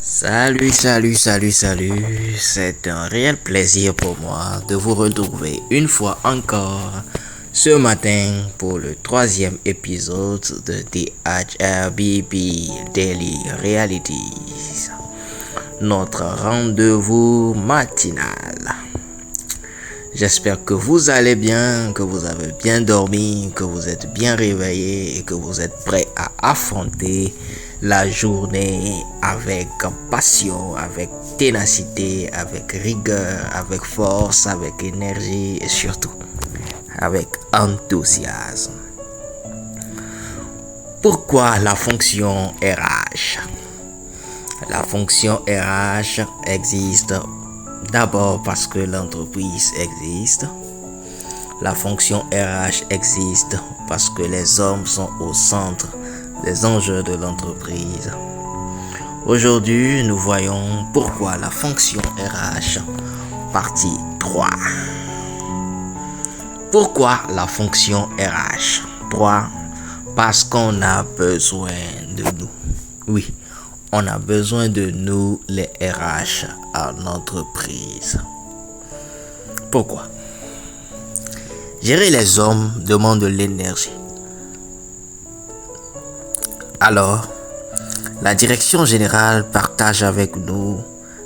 Salut, salut, salut, salut. C'est un réel plaisir pour moi de vous retrouver une fois encore ce matin pour le troisième épisode de The HRBB Daily Realities, notre rendez-vous matinal. J'espère que vous allez bien, que vous avez bien dormi, que vous êtes bien réveillé et que vous êtes prêts à affronter la journée avec passion, avec ténacité, avec rigueur, avec force, avec énergie et surtout avec enthousiasme. Pourquoi la fonction RH? La fonction RH existe d'abord parce que l'entreprise existe. La fonction RH existe parce que les hommes sont au centre des enjeux de l'entreprise. Aujourd'hui, nous voyons pourquoi la fonction RH, partie 3. Pourquoi la fonction RH 3? Parce qu'on a besoin de nous. Oui, on a besoin de nous, les RH, à l'entreprise. Pourquoi? Gérer les hommes demande de l'énergie. Alors, la direction générale partage avec nous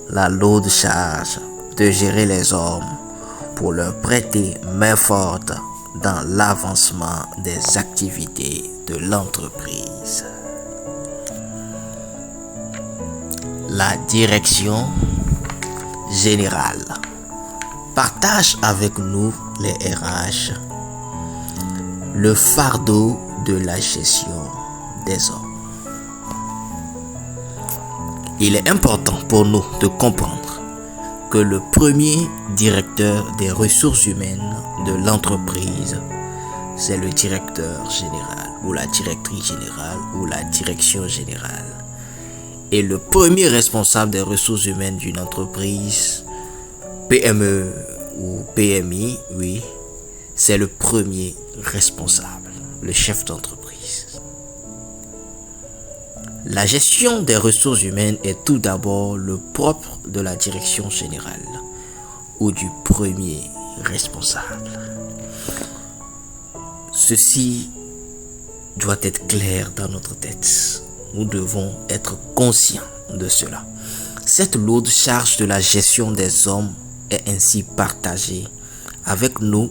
la lourde charge de gérer les hommes pour leur prêter main forte dans l'avancement des activités de l'entreprise. La direction générale partage avec nous, les RH, le fardeau de la gestion des hommes. Il est important pour nous de comprendre que le premier directeur des ressources humaines de l'entreprise, c'est le directeur général ou la directrice générale ou la direction générale. Et le premier responsable des ressources humaines d'une entreprise, PME ou PMI, oui, c'est le premier responsable, le chef d'entreprise. La gestion des ressources humaines est tout d'abord le propre de la direction générale ou du premier responsable. Ceci doit être clair dans notre tête. Nous devons être conscients de cela. Cette lourde charge de la gestion des hommes est ainsi partagée avec nous,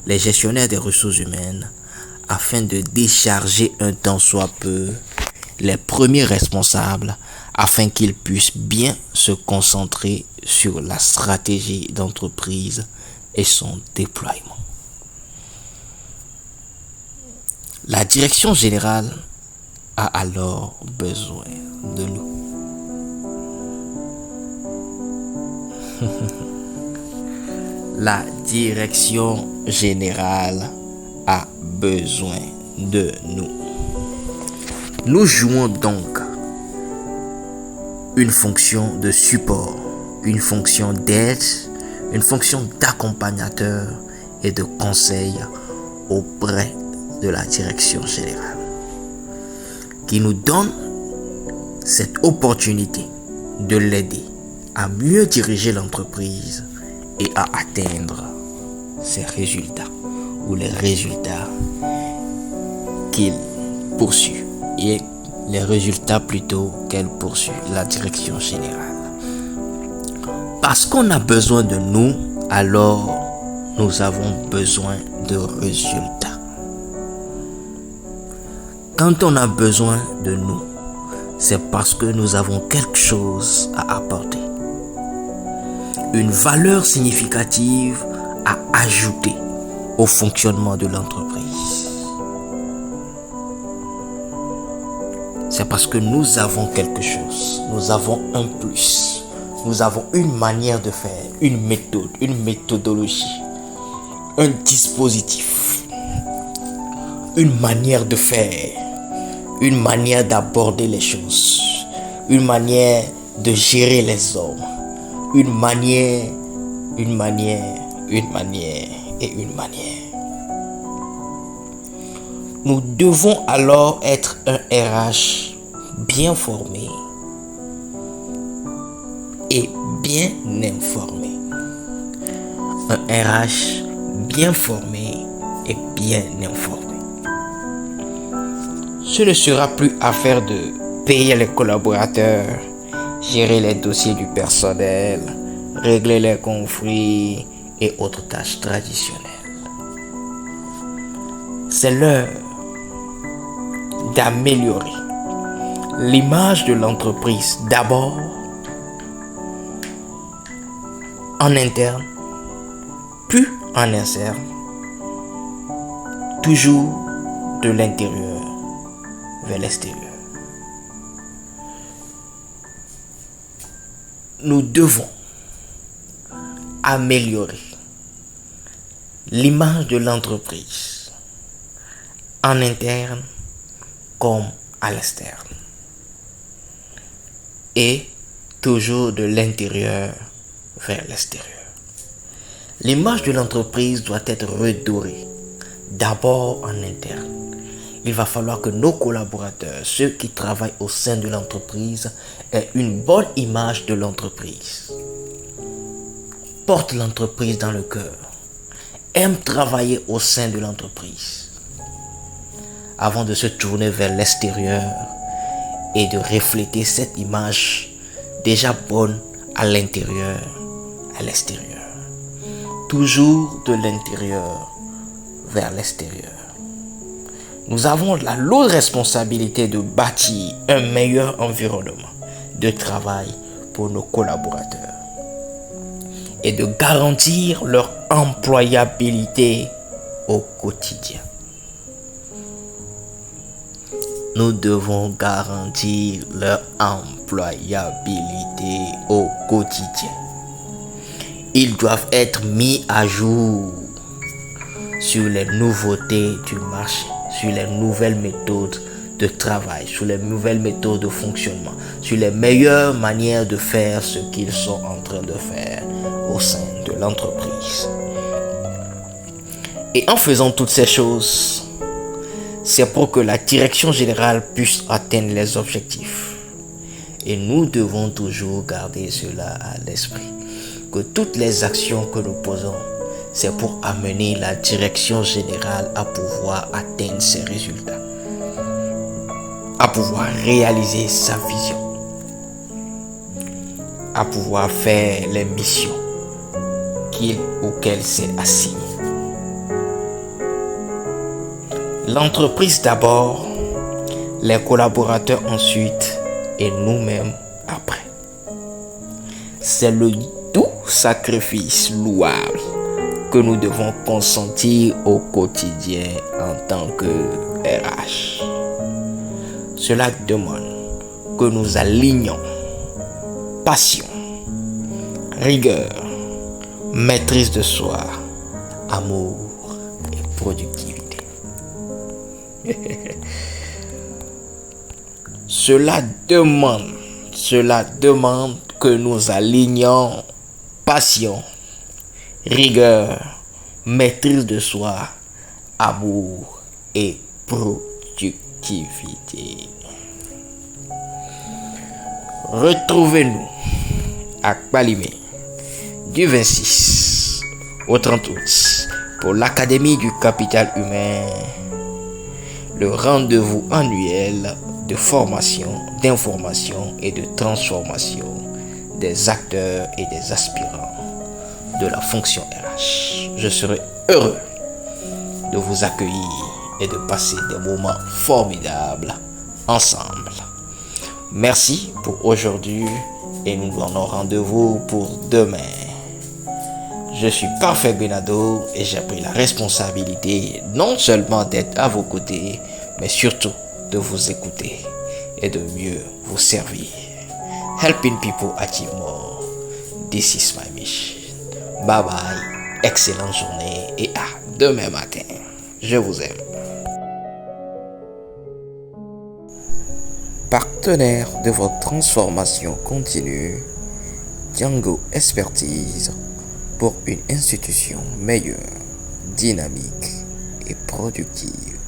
les gestionnaires des ressources humaines, afin de décharger un tant soit peu les premiers responsables afin qu'ils puissent bien se concentrer sur la stratégie d'entreprise et son déploiement. La direction générale a alors besoin de nous. La direction générale a besoin de nous. Nous jouons donc une fonction de support, une fonction d'aide, une fonction d'accompagnateur et de conseil auprès de la direction générale, qui nous donne cette opportunité de l'aider à mieux diriger l'entreprise et à atteindre ses résultats ou les résultats qu'il poursuit. Et les résultats plutôt qu'elle poursuit, la direction générale. Parce qu'on a besoin de nous, alors nous avons besoin de résultats. Quand on a besoin de nous, c'est parce que nous avons quelque chose à apporter. Une valeur significative à ajouter au fonctionnement de l'entreprise. C'est parce que nous avons quelque chose, nous avons un plus, nous avons une manière de faire, une méthode, une méthodologie, un dispositif, une manière de faire, une manière d'aborder les choses, une manière de gérer les hommes, une manière et une manière. Nous devons alors être un RH bien formé, bien informé. Un RH bien formé et bien informé. Ce ne sera plus affaire de payer les collaborateurs, gérer les dossiers du personnel, régler les conflits et autres tâches traditionnelles. C'est l'heure d'améliorer l'image de l'entreprise d'abord en interne, puis en externe, toujours de l'intérieur vers l'extérieur. Nous devons améliorer l'image de l'entreprise en interne comme à l'externe et toujours de l'intérieur vers l'extérieur. L'image de l'entreprise doit être redorée d'abord en interne. Il va falloir que nos collaborateurs, ceux qui travaillent au sein de l'entreprise, aient une bonne image de l'entreprise. Portent l'entreprise dans le cœur. Aiment travailler au sein de l'entreprise. Avant de se tourner vers l'extérieur et de refléter cette image déjà bonne à l'intérieur, à l'extérieur. Toujours de l'intérieur vers l'extérieur. Nous avons la lourde responsabilité de bâtir un meilleur environnement de travail pour nos collaborateurs et de garantir leur employabilité au quotidien. Nous devons garantir leur employabilité au quotidien. Ils doivent être mis à jour sur les nouveautés du marché, sur les nouvelles méthodes de travail, sur les nouvelles méthodes de fonctionnement, sur les meilleures manières de faire ce qu'ils sont en train de faire au sein de l'entreprise. Et en faisant toutes ces choses, c'est pour que la direction générale puisse atteindre les objectifs. Et nous devons toujours garder cela à l'esprit, que toutes les actions que nous posons, c'est pour amener la direction générale à pouvoir atteindre ses résultats, à pouvoir réaliser sa vision, à pouvoir faire les missions auxquelles c'est assigné. L'entreprise d'abord, les collaborateurs ensuite et nous-mêmes après. C'est le doux sacrifice louable que nous devons consentir au quotidien en tant que RH. Cela demande que nous alignions passion, rigueur, maîtrise de soi, amour et productivité. Cela demande que nous alignions passion, rigueur, maîtrise de soi, amour et productivité. Retrouvez-nous à Kpalimé du 26 au 30 août pour l'Académie du Capital Humain, le rendez-vous annuel de formation, d'information et de transformation des acteurs et des aspirants de la fonction RH. Je serai heureux de vous accueillir et de passer des moments formidables ensemble. Merci pour aujourd'hui et nous donnons rendez-vous pour demain. Je suis Parfait Benado et j'ai pris la responsabilité non seulement d'être à vos côtés, mais surtout de vous écouter et de mieux vous servir. Helping people achieve more. This is my mission. Bye bye, excellente journée et à demain matin. Je vous aime. Partenaire de votre transformation continue, Django Expertise pour une institution meilleure, dynamique et productive.